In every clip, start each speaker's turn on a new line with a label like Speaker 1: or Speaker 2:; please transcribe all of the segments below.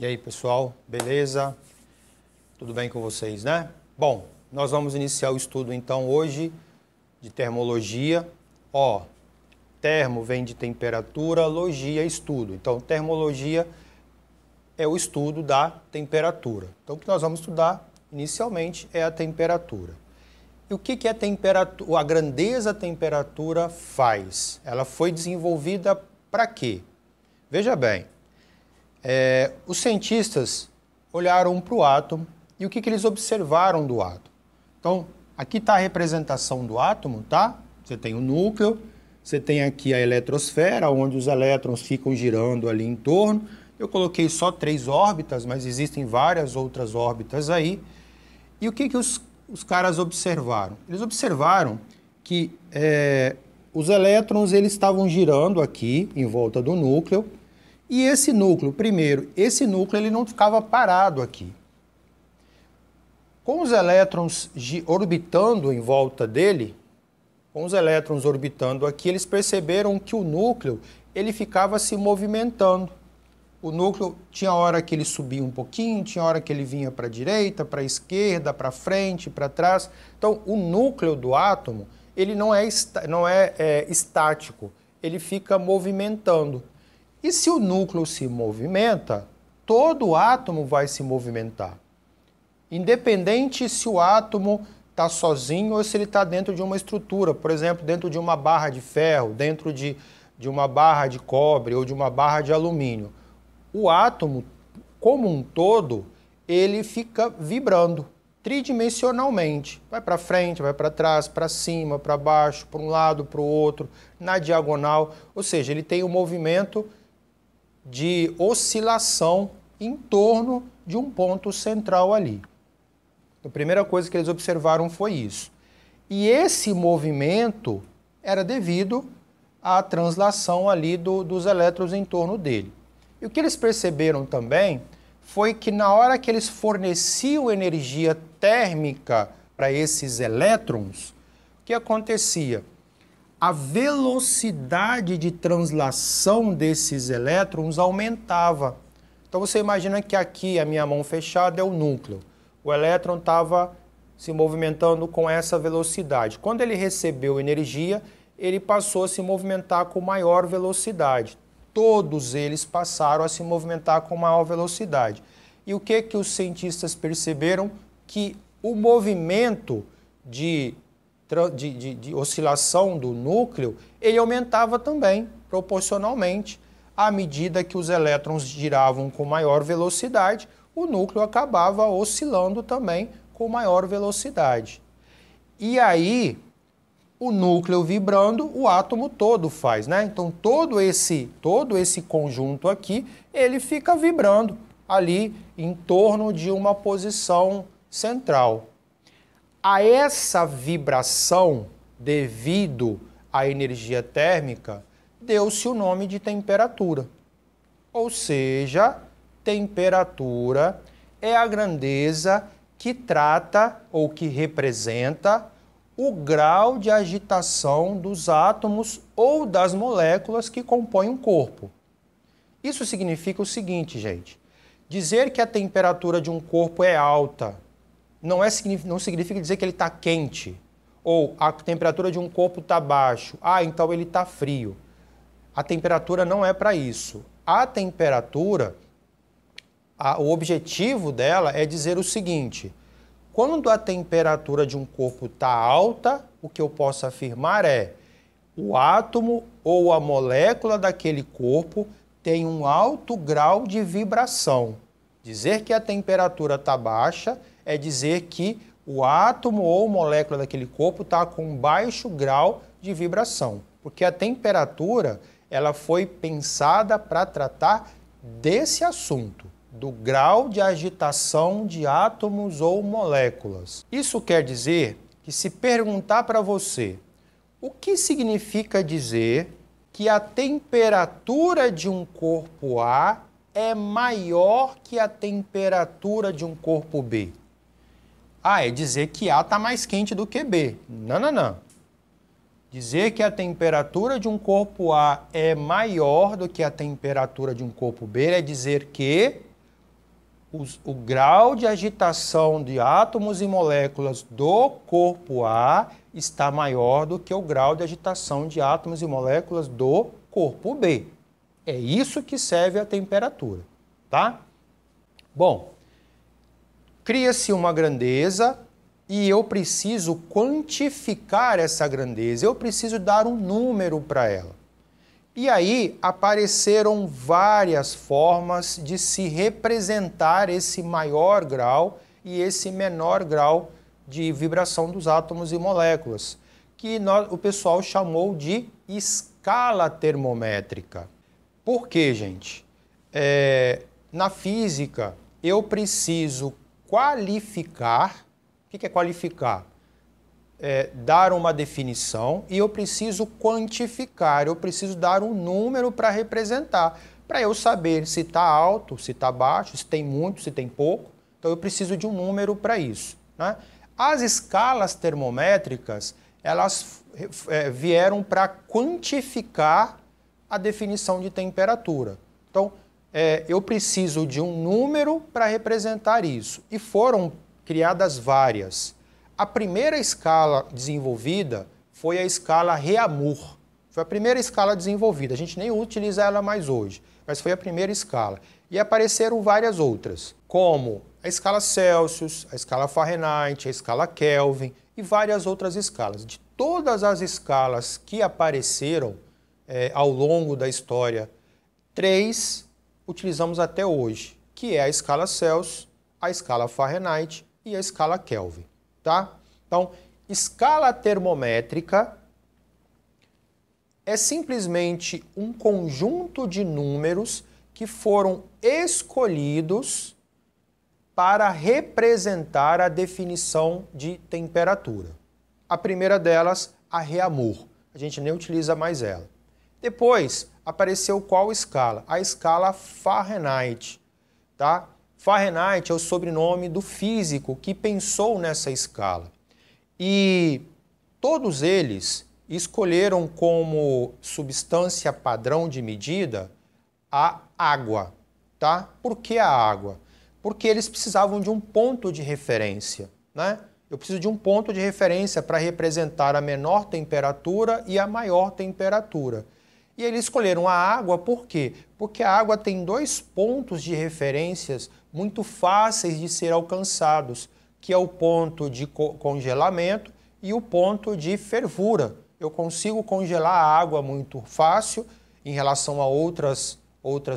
Speaker 1: E aí, pessoal, beleza? Tudo bem com vocês, né? Bom, nós vamos iniciar o estudo então hoje de termologia. Ó, termo vem de temperatura, logia, estudo. Então, termologia é o estudo da temperatura. Então, o que nós vamos estudar inicialmente é a temperatura. E o que a temperatura, a grandeza temperatura faz? Ela foi desenvolvida para quê? Veja bem, os cientistas olharam para o átomo e o que eles observaram do átomo. Então, aqui está a representação do átomo, tá? Você tem o núcleo, você tem aqui a eletrosfera, onde os elétrons ficam girando ali em torno. Eu coloquei só 3 órbitas, mas existem várias outras órbitas aí. E o que os caras observaram? Eles observaram que os elétrons eles estavam girando aqui em volta do núcleo. E esse núcleo, esse núcleo ele não ficava parado aqui. Com os elétrons orbitando em volta dele, eles perceberam que o núcleo ele ficava se movimentando. O núcleo tinha hora que ele subia um pouquinho, tinha hora que ele vinha para a direita, para a esquerda, para frente, para trás. Então, o núcleo do átomo ele não é estático, ele fica movimentando. E se o núcleo se movimenta, todo o átomo vai se movimentar. Independente se o átomo está sozinho ou se ele está dentro de uma estrutura, por exemplo, dentro de uma barra de ferro, dentro de uma barra de cobre ou de uma barra de alumínio. O átomo, como um todo, ele fica vibrando tridimensionalmente. Vai para frente, vai para trás, para cima, para baixo, para um lado, para o outro, na diagonal. Ou seja, ele tem um movimento de oscilação em torno de um ponto central ali. A primeira coisa que eles observaram foi isso. E esse movimento era devido à translação ali dos elétrons em torno dele. E o que eles perceberam também foi que na hora que eles forneciam energia térmica para esses elétrons, o que acontecia? A velocidade de translação desses elétrons aumentava. Então você imagina que aqui a minha mão fechada é o núcleo. O elétron estava se movimentando com essa velocidade. Quando ele recebeu energia, ele passou a se movimentar com maior velocidade. Todos eles passaram a se movimentar com maior velocidade. E o que os cientistas perceberam? Que o movimento de oscilação do núcleo, ele aumentava também, proporcionalmente. À medida que os elétrons giravam com maior velocidade, o núcleo acabava oscilando também com maior velocidade. E aí, o núcleo vibrando, o átomo todo faz, né? Então, todo esse conjunto aqui, ele fica vibrando ali em torno de uma posição central. A essa vibração, devido à energia térmica, deu-se o nome de temperatura. Ou seja, temperatura é a grandeza que trata ou que representa o grau de agitação dos átomos ou das moléculas que compõem um corpo. Isso significa o seguinte, gente. Dizer que a temperatura de um corpo é alta não significa dizer que ele está quente, ou a temperatura de um corpo está baixo, então ele está frio. A temperatura não é para isso. A temperatura, o objetivo dela é dizer o seguinte: quando a temperatura de um corpo está alta, o que eu posso afirmar é o átomo ou a molécula daquele corpo tem um alto grau de vibração. Dizer que a temperatura está baixa é dizer que o átomo ou molécula daquele corpo está com um baixo grau de vibração. Porque a temperatura ela foi pensada para tratar desse assunto, do grau de agitação de átomos ou moléculas. Isso quer dizer que se perguntar para você o que significa dizer que a temperatura de um corpo A é maior que a temperatura de um corpo B. É dizer que A está mais quente do que B. Não. Dizer que a temperatura de um corpo A é maior do que a temperatura de um corpo B é dizer que o grau de agitação de átomos e moléculas do corpo A está maior do que o grau de agitação de átomos e moléculas do corpo B. É isso que serve a temperatura, tá? Bom, cria-se uma grandeza e eu preciso quantificar essa grandeza, eu preciso dar um número para ela. E aí apareceram várias formas de se representar esse maior grau e esse menor grau de vibração dos átomos e moléculas, que o pessoal chamou de escala termométrica. Por quê, gente? Na física, eu preciso qualificar. O que é qualificar? Dar uma definição e eu preciso quantificar, eu preciso dar um número para representar, para eu saber se está alto, se está baixo, se tem muito, se tem pouco. Então eu preciso de um número para isso, né? As escalas termométricas, elas vieram para quantificar a definição de temperatura. Então eu preciso de um número para representar isso e foram criadas várias. A primeira escala desenvolvida foi a escala Réaumur. Foi a primeira escala desenvolvida. A gente nem utiliza ela mais hoje, mas foi a primeira escala. E apareceram várias outras, como a escala Celsius, a escala Fahrenheit, a escala Kelvin e várias outras escalas. De todas as escalas que apareceram ao longo da história, 3 utilizamos até hoje, que é a escala Celsius, a escala Fahrenheit e a escala Kelvin. Tá? Então, escala termométrica é simplesmente um conjunto de números que foram escolhidos para representar a definição de temperatura. A primeira delas, a Réaumur. A gente nem utiliza mais ela. Depois, apareceu qual escala? A escala Fahrenheit. Tá? Fahrenheit é o sobrenome do físico que pensou nessa escala. E todos eles escolheram como substância padrão de medida a água. Tá? Por que a água? Porque eles precisavam de um ponto de referência, né? Eu preciso de um ponto de referência para representar a menor temperatura e a maior temperatura. E eles escolheram a água por quê? Porque a água tem 2 pontos de referências muito fáceis de ser alcançados, que é o ponto de congelamento e o ponto de fervura. Eu consigo congelar a água muito fácil em relação a outras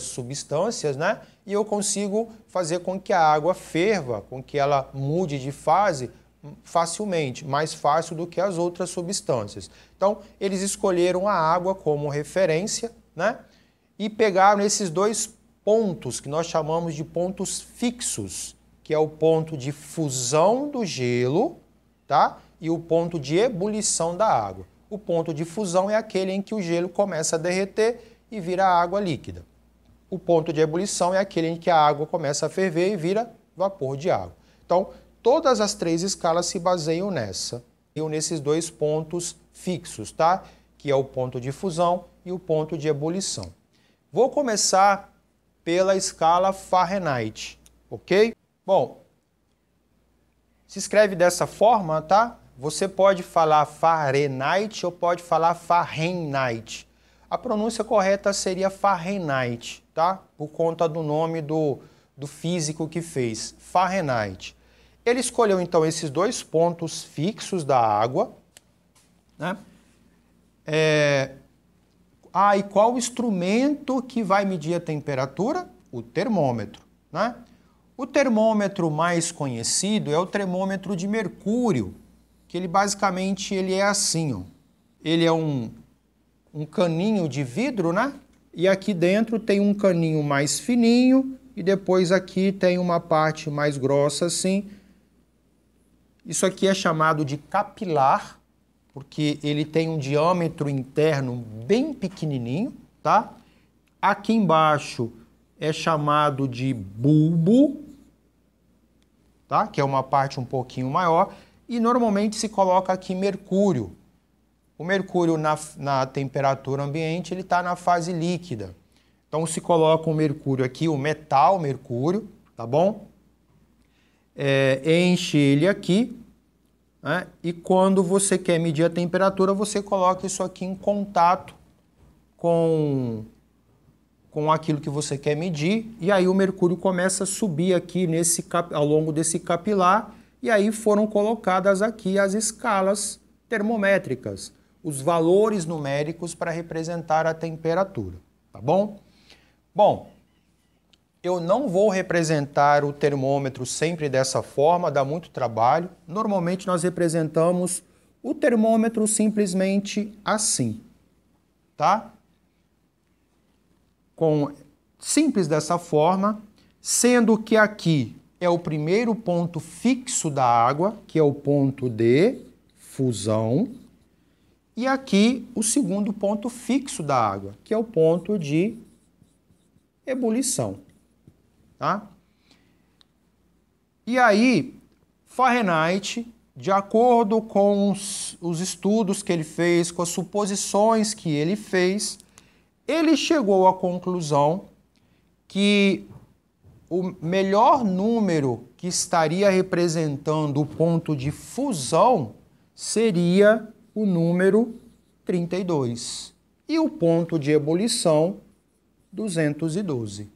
Speaker 1: substâncias, né? E eu consigo fazer com que a água ferva, com que ela mude de fase facilmente, mais fácil do que as outras substâncias. Então, eles escolheram a água como referência, né? E pegaram esses 2 pontos que nós chamamos de pontos fixos, que é o ponto de fusão do gelo, tá? E o ponto de ebulição da água. O ponto de fusão é aquele em que o gelo começa a derreter e vira água líquida. O ponto de ebulição é aquele em que a água começa a ferver e vira vapor de água. Então, todas as 3 escalas se baseiam nesses 2 pontos fixos, tá? Que é o ponto de fusão e o ponto de ebulição. Vou começar pela escala Fahrenheit, ok? Bom, se escreve dessa forma, tá? Você pode falar Fahrenheit ou pode falar Fahrenheit. A pronúncia correta seria Fahrenheit, tá? Por conta do nome do físico que fez, Fahrenheit. Ele escolheu, então, esses 2 pontos fixos da água, né? E qual o instrumento que vai medir a temperatura? O termômetro, né? O termômetro mais conhecido é o termômetro de mercúrio, que ele basicamente é assim, ó. Ele é um caninho de vidro, né? E aqui dentro tem um caninho mais fininho e depois aqui tem uma parte mais grossa assim. Isso aqui é chamado de capilar, porque ele tem um diâmetro interno bem pequenininho, tá? Aqui embaixo é chamado de bulbo, tá? Que é uma parte um pouquinho maior. E normalmente se coloca aqui mercúrio. O mercúrio na temperatura ambiente ele está na fase líquida. Então se coloca o mercúrio aqui, o metal mercúrio, tá bom? Enche ele aqui, né? E quando você quer medir a temperatura, você coloca isso aqui em contato com aquilo que você quer medir, e aí o mercúrio começa a subir aqui ao longo desse capilar, e aí foram colocadas aqui as escalas termométricas, os valores numéricos para representar a temperatura, tá bom? Bom, eu não vou representar o termômetro sempre dessa forma, dá muito trabalho. Normalmente nós representamos o termômetro simplesmente assim, tá? Simples dessa forma, sendo que aqui é o primeiro ponto fixo da água, que é o ponto de fusão, e aqui o segundo ponto fixo da água, que é o ponto de ebulição, tá? E aí, Fahrenheit, de acordo com os estudos que ele fez, com as suposições que ele fez, ele chegou à conclusão que o melhor número que estaria representando o ponto de fusão seria o número 32 e o ponto de ebulição 212.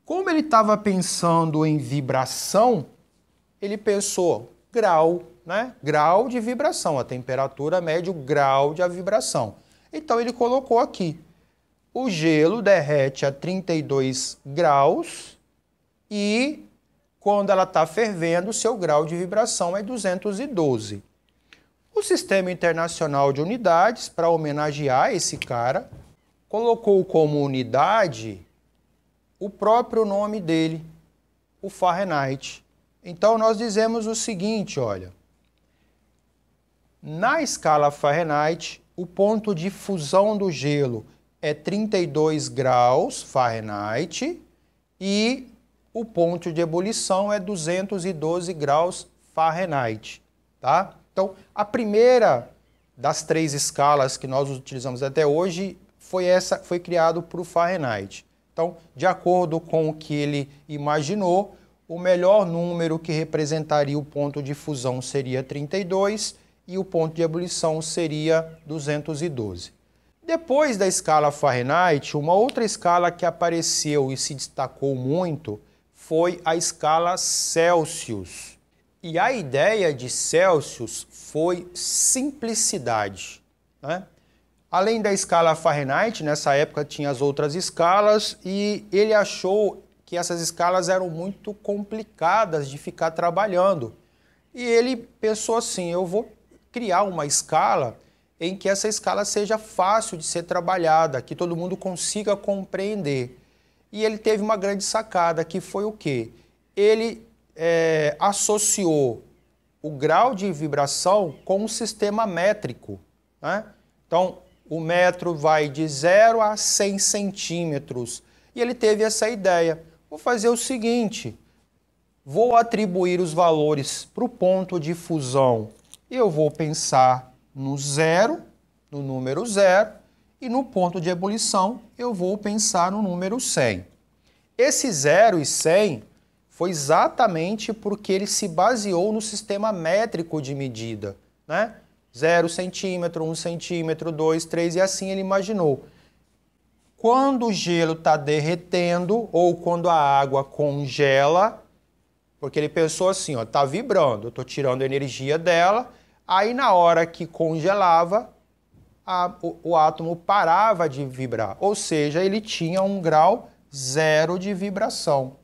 Speaker 1: Como ele estava pensando em vibração, ele pensou grau, né? Grau de vibração, a temperatura mede o grau de vibração. Então ele colocou aqui, o gelo derrete a 32 graus e quando ela está fervendo, seu grau de vibração é 212. O Sistema Internacional de Unidades, para homenagear esse cara, colocou como unidade o próprio nome dele, o Fahrenheit. Então nós dizemos o seguinte, olha, na escala Fahrenheit, o ponto de fusão do gelo é 32 graus Fahrenheit e o ponto de ebulição é 212 graus Fahrenheit, tá? Então, a primeira das 3 escalas que nós utilizamos até hoje foi criado por Fahrenheit. Então, de acordo com o que ele imaginou, o melhor número que representaria o ponto de fusão seria 32 e o ponto de ebulição seria 212. Depois da escala Fahrenheit, uma outra escala que apareceu e se destacou muito foi a escala Celsius. E a ideia de Celsius foi simplicidade, né? Além da escala Fahrenheit, nessa época tinha as outras escalas e ele achou que essas escalas eram muito complicadas de ficar trabalhando. E ele pensou assim, eu vou criar uma escala em que essa escala seja fácil de ser trabalhada, que todo mundo consiga compreender. E ele teve uma grande sacada, que foi o quê? Ele associou o grau de vibração com um sistema métrico, né? Então, o metro vai de 0 a 100 centímetros. E ele teve essa ideia. Vou fazer o seguinte, vou atribuir os valores para o ponto de fusão. Eu vou pensar no zero, no número 0, e no ponto de ebulição eu vou pensar no número 100. Esse 0 e 100 foi exatamente porque ele se baseou no sistema métrico de medida, né? 0 centímetro, 1 centímetro, 2, 3, e assim ele imaginou. Quando o gelo está derretendo ou quando a água congela, porque ele pensou assim, ó, está vibrando, eu estou tirando a energia dela, aí na hora que congelava, o átomo parava de vibrar, ou seja, ele tinha um grau 0 de vibração.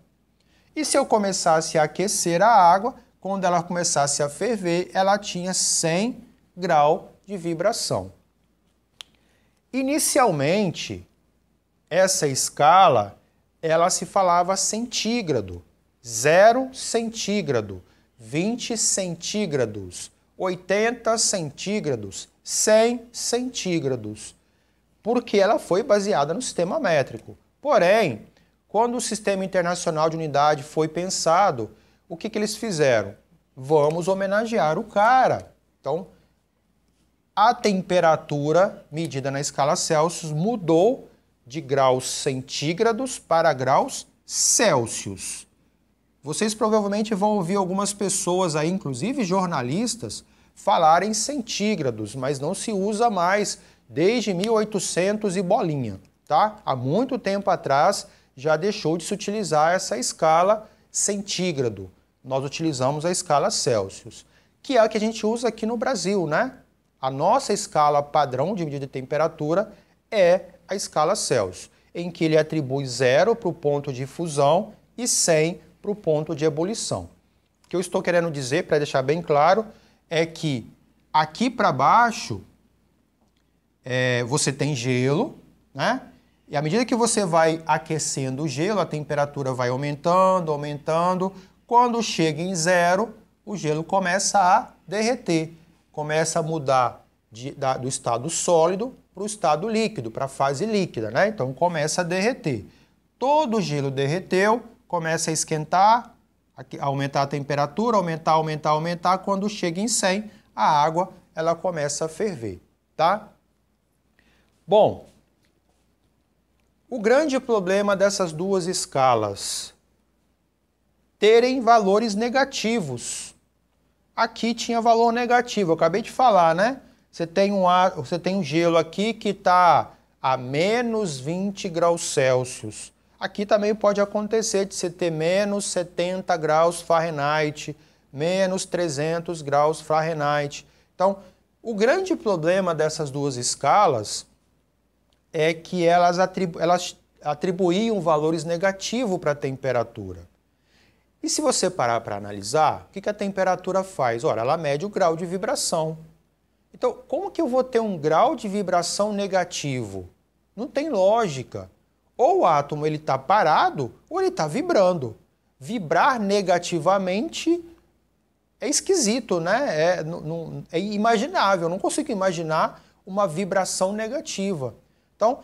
Speaker 1: E se eu começasse a aquecer a água, quando ela começasse a ferver, ela tinha 100 graus de vibração. Inicialmente, essa escala, ela se falava centígrado, 0 centígrado, 20 centígrados, 80 centígrados, 100 centígrados, porque ela foi baseada no sistema métrico. Porém, quando o Sistema Internacional de Unidade foi pensado, o que eles fizeram? Vamos homenagear o cara. Então, a temperatura medida na escala Celsius mudou de graus centígrados para graus Celsius. Vocês provavelmente vão ouvir algumas pessoas aí, inclusive jornalistas, falarem centígrados, mas não se usa mais desde 1800 e bolinha, tá? Há muito tempo atrás já deixou de se utilizar essa escala centígrado. Nós utilizamos a escala Celsius, que é a que a gente usa aqui no Brasil, né? A nossa escala padrão de medida de temperatura é a escala Celsius, em que ele atribui 0 para o ponto de fusão e 100 para o ponto de ebulição. O que eu estou querendo dizer, para deixar bem claro, é que aqui para baixo você tem gelo, né? E à medida que você vai aquecendo o gelo, a temperatura vai aumentando, aumentando. Quando chega em 0, o gelo começa a derreter, começa a mudar do estado sólido para o estado líquido, para a fase líquida, né? Então começa a derreter. Todo o gelo derreteu, começa a esquentar, a aumentar a temperatura, aumentar, aumentar, aumentar. Quando chega em 100, a água ela começa a ferver, tá? Bom, o grande problema dessas duas escalas, terem valores negativos. Aqui tinha valor negativo, eu acabei de falar, né? Você tem um gelo aqui que está a menos 20 graus Celsius. Aqui também pode acontecer de você ter menos 70 graus Fahrenheit, menos 300 graus Fahrenheit. Então, o grande problema dessas duas escalas é que elas atribuíam valores negativos para a temperatura. E se você parar para analisar, o que a temperatura faz? Ora, ela mede o grau de vibração. Então, como que eu vou ter um grau de vibração negativo? Não tem lógica. Ou o átomo está parado, ou ele está vibrando. Vibrar negativamente é esquisito, né? É imaginável. Eu não consigo imaginar uma vibração negativa. Então,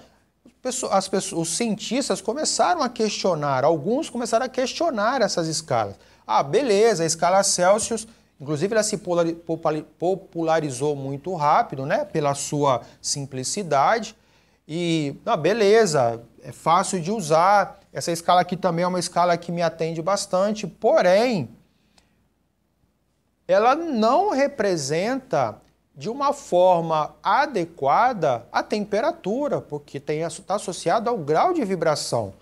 Speaker 1: os cientistas começaram a questionar, alguns começaram a questionar essas escalas. Ah, beleza, a escala Celsius, inclusive ela se popularizou muito rápido, né, pela sua simplicidade. E, beleza, é fácil de usar. Essa escala aqui também é uma escala que me atende bastante, porém, ela não representa de uma forma adequada a temperatura, porque está associado ao grau de vibração.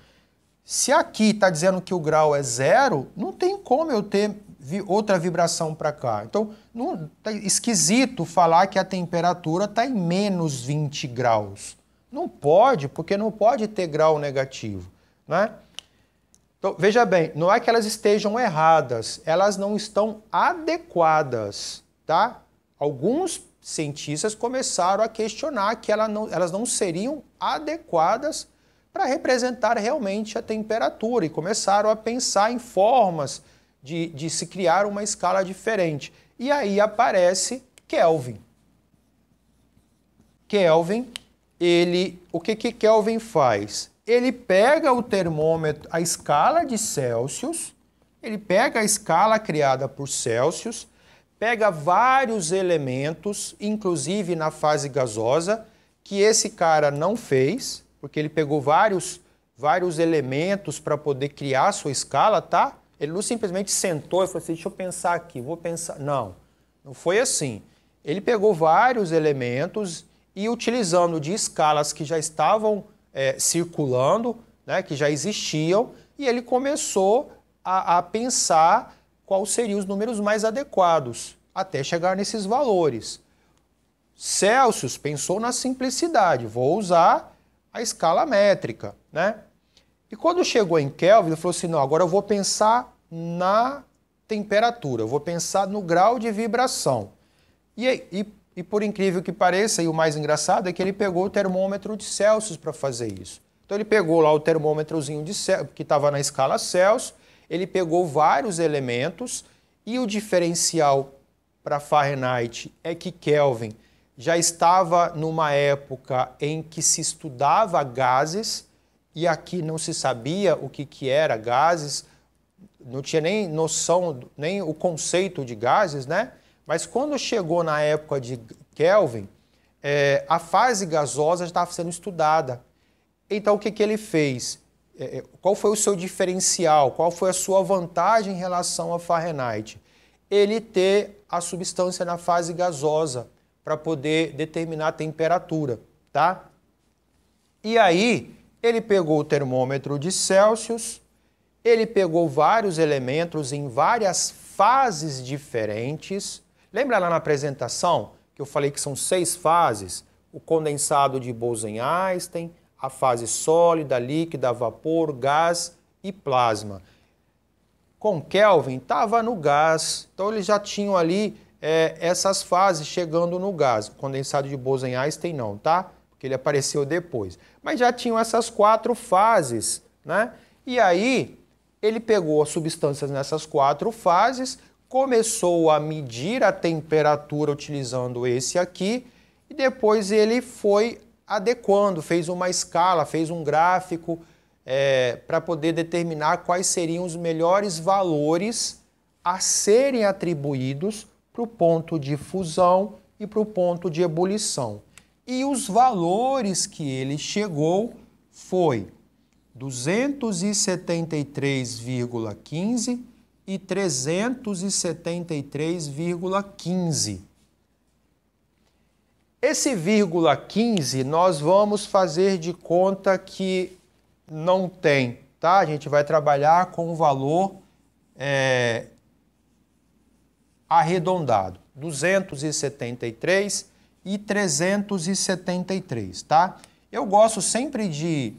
Speaker 1: Se aqui está dizendo que o grau é 0, não tem como eu ter outra vibração para cá. Então, é esquisito falar que a temperatura está em menos 20 graus. Não pode, porque não pode ter grau negativo, né? Então, veja bem, não é que elas estejam erradas, elas não estão adequadas, tá? Alguns cientistas começaram a questionar que elas não seriam adequadas para representar realmente a temperatura e começaram a pensar em formas de se criar uma escala diferente. E aí aparece Kelvin. Kelvin, o que Kelvin faz? Ele pega o termômetro, a escala de Celsius, ele pega a escala criada por Celsius, pega vários elementos, inclusive na fase gasosa, que esse cara não fez, porque ele pegou vários elementos para poder criar a sua escala, tá? Ele não simplesmente sentou e falou assim, deixa eu pensar aqui, vou pensar. Não, não foi assim. Ele pegou vários elementos e utilizando de escalas que já estavam circulando, né, que já existiam, e ele começou a pensar quais seriam os números mais adequados, até chegar nesses valores. Celsius pensou na simplicidade, vou usar a escala métrica, né? E quando chegou em Kelvin, ele falou assim, não, agora eu vou pensar na temperatura, eu vou pensar no grau de vibração. E por incrível que pareça, e o mais engraçado é que ele pegou o termômetro de Celsius para fazer isso. Então ele pegou lá o termômetrozinho que estava na escala Celsius, ele pegou vários elementos e o diferencial para Fahrenheit é que Kelvin já estava numa época em que se estudava gases e aqui não se sabia o que era gases, não tinha nem noção, nem o conceito de gases, né? Mas quando chegou na época de Kelvin, a fase gasosa já estava sendo estudada. Então o que ele fez? qual foi o seu diferencial, qual foi a sua vantagem em relação a Fahrenheit? Ele ter a substância na fase gasosa para poder determinar a temperatura, tá? E aí, ele pegou o termômetro de Celsius, ele pegou vários elementos em várias fases diferentes. Lembra lá na apresentação que eu falei que são 6 fases? O condensado de Bose-Einstein, a fase sólida, líquida, vapor, gás e plasma. Com Kelvin estava no gás, então eles já tinham ali essas fases chegando no gás. O condensado de Bose-Einstein não, tá? Porque ele apareceu depois. Mas já tinham essas 4 fases, né? E aí ele pegou as substâncias nessas 4 fases, começou a medir a temperatura utilizando esse aqui, e depois ele foi adequando, fez uma escala, fez um gráfico para poder determinar quais seriam os melhores valores a serem atribuídos para o ponto de fusão e para o ponto de ebulição. E os valores que ele chegou foi 273,15 e 373,15. Esse vírgula 15 nós vamos fazer de conta que não tem, tá? A gente vai trabalhar com o valor arredondado, 273 e 373, tá? Eu gosto sempre de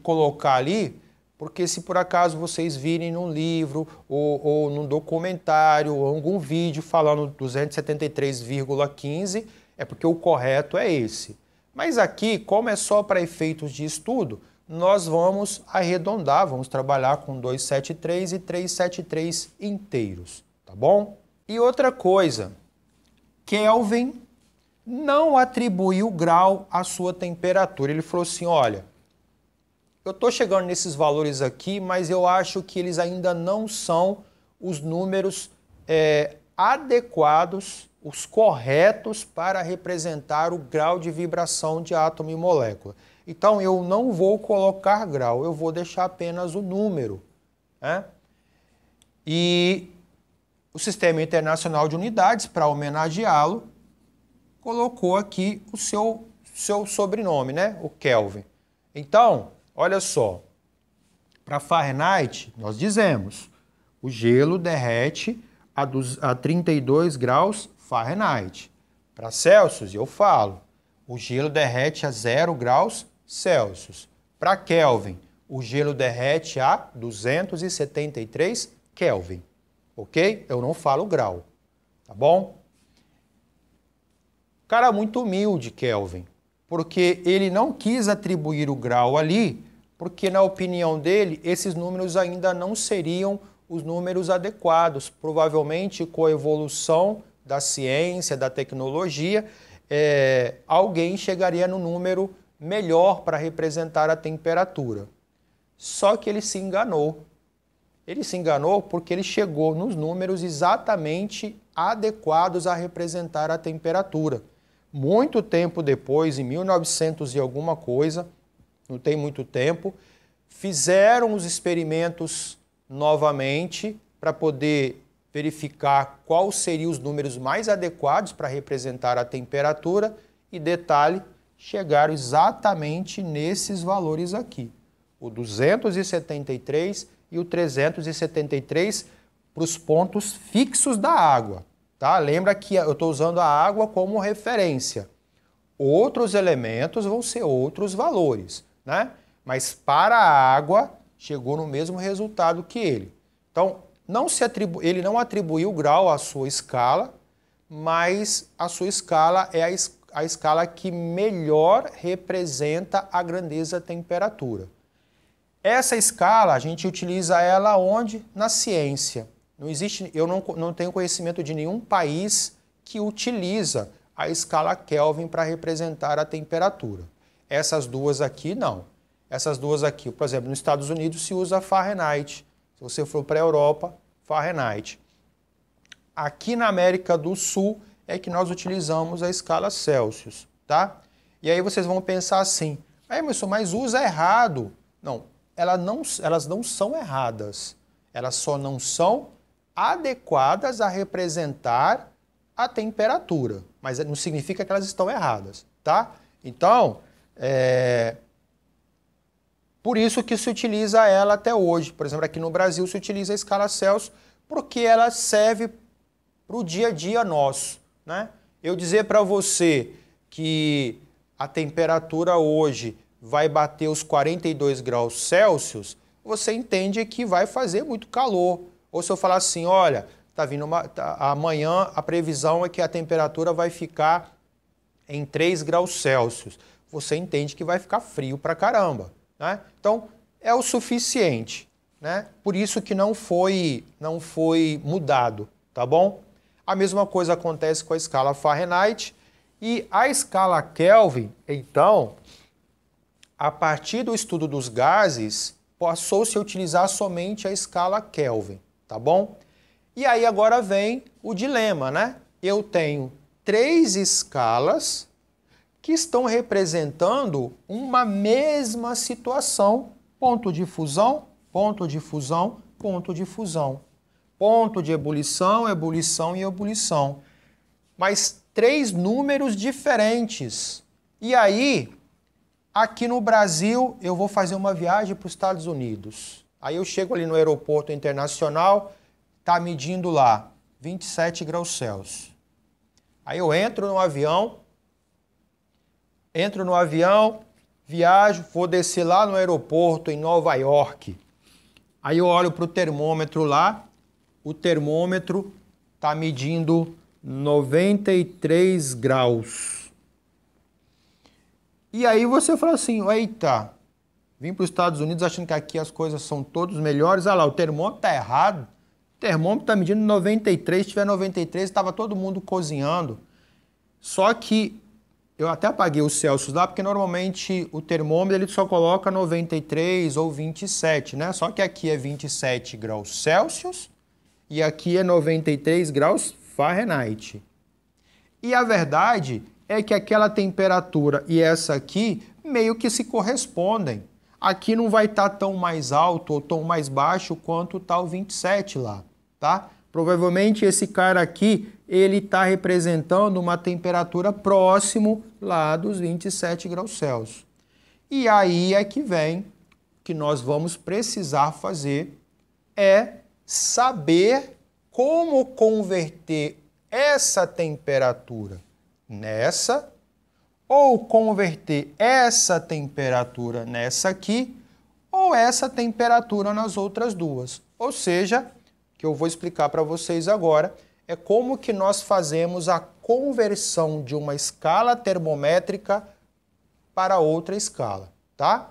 Speaker 1: colocar ali, porque se por acaso vocês virem num livro ou num documentário ou algum vídeo falando 273,15, é porque o correto é esse. Mas aqui, como é só para efeitos de estudo, nós vamos arredondar, vamos trabalhar com 273 e 373 inteiros, tá bom? E outra coisa, Kelvin não atribuiu grau à sua temperatura. Ele falou assim, olha, eu estou chegando nesses valores aqui, mas eu acho que eles ainda não são os números adequados, os corretos para representar o grau de vibração de átomo e molécula. Então, eu não vou colocar grau, eu vou deixar apenas o número, né? E o Sistema Internacional de Unidades, para homenageá-lo, colocou aqui o seu sobrenome, né? O Kelvin. Então, olha só, para Fahrenheit, nós dizemos, o gelo derrete a 32 graus Fahrenheit. Para Celsius, eu falo, o gelo derrete a 0 graus Celsius. Para Kelvin, o gelo derrete a 273 Kelvin. Ok? Eu não falo grau, tá bom? Cara muito humilde, Kelvin, porque ele não quis atribuir o grau ali, porque na opinião dele, esses números ainda não seriam os números adequados. Provavelmente com a evolução da ciência, da tecnologia, alguém chegaria no número melhor para representar a temperatura. Só que ele se enganou. Ele se enganou porque ele chegou nos números exatamente adequados a representar a temperatura. Muito tempo depois, em 1900 e alguma coisa, não tem muito tempo, fizeram os experimentos novamente para poder verificar quais seriam os números mais adequados para representar a temperatura e, detalhe, chegaram exatamente nesses valores aqui. O 273 e o 373 para os pontos fixos da água. Tá? Lembra que eu estou usando a água como referência. Outros elementos vão ser outros valores, né? Mas para a água chegou no mesmo resultado que ele. Então, ele não atribuiu grau à sua escala, mas a sua escala é a escala que melhor representa a grandeza da temperatura. Essa escala, a gente utiliza ela onde? Na ciência. Não existe, eu não tenho conhecimento de nenhum país que utiliza a escala Kelvin para representar a temperatura. Essas duas aqui, não. Essas duas aqui, por exemplo, nos Estados Unidos se usa Fahrenheit. Se você for para a Europa, Fahrenheit. Aqui na América do Sul é que nós utilizamos a escala Celsius, tá? E aí vocês vão pensar assim, Emerson, mas usa errado. Não, elas não são erradas. Elas só não são adequadas a representar a temperatura. Mas não significa que elas estão erradas, tá? Então, por isso que se utiliza ela até hoje. Por exemplo, aqui no Brasil se utiliza a escala Celsius porque ela serve para o dia a dia nosso, né? Eu dizer para você que a temperatura hoje vai bater os 42 graus Celsius, você entende que vai fazer muito calor. Ou se eu falar assim, olha, amanhã a previsão é que a temperatura vai ficar em 3 graus Celsius. Você entende que vai ficar frio pra caramba, né? Então, é o suficiente, né? Por isso que não foi mudado, tá bom? A mesma coisa acontece com a escala Fahrenheit e a escala Kelvin, então, a partir do estudo dos gases, passou-se a utilizar somente a escala Kelvin, tá bom? E aí agora vem o dilema, né? Eu tenho 3 escalas que estão representando uma mesma situação, ponto de fusão, ponto de fusão, ponto de fusão. Ponto de ebulição, ebulição e ebulição. Mas 3 números diferentes. E aí, aqui no Brasil, eu vou fazer uma viagem para os Estados Unidos. Aí eu chego ali no aeroporto internacional, está medindo lá 27 graus Celsius. Aí eu entro no avião, viajo, vou descer lá no aeroporto em Nova York. Aí eu olho para o termômetro lá, o termômetro está medindo 93 graus. E aí você fala assim, eita, vim para os Estados Unidos achando que aqui as coisas são todas melhores. Olha lá, o termômetro está errado. O termômetro está medindo 93, se tiver 93, estava todo mundo cozinhando. Só que eu até apaguei os Celsius lá, porque normalmente o termômetro ele só coloca 93 ou 27, né? Só que aqui é 27 graus Celsius e aqui é 93 graus Fahrenheit. E a verdade é que aquela temperatura e essa aqui meio que se correspondem. Aqui não vai estar tão mais alto ou tão mais baixo quanto está o 27 lá, tá? Provavelmente esse cara aqui, ele está representando uma temperatura próximo lá dos 27 graus Celsius. E aí é que vem, que nós vamos precisar fazer, é saber como converter essa temperatura nessa, ou converter essa temperatura nessa aqui, ou essa temperatura nas outras duas. Ou seja, que eu vou explicar para vocês agora, é como que nós fazemos a conversão de uma escala termométrica para outra escala, tá?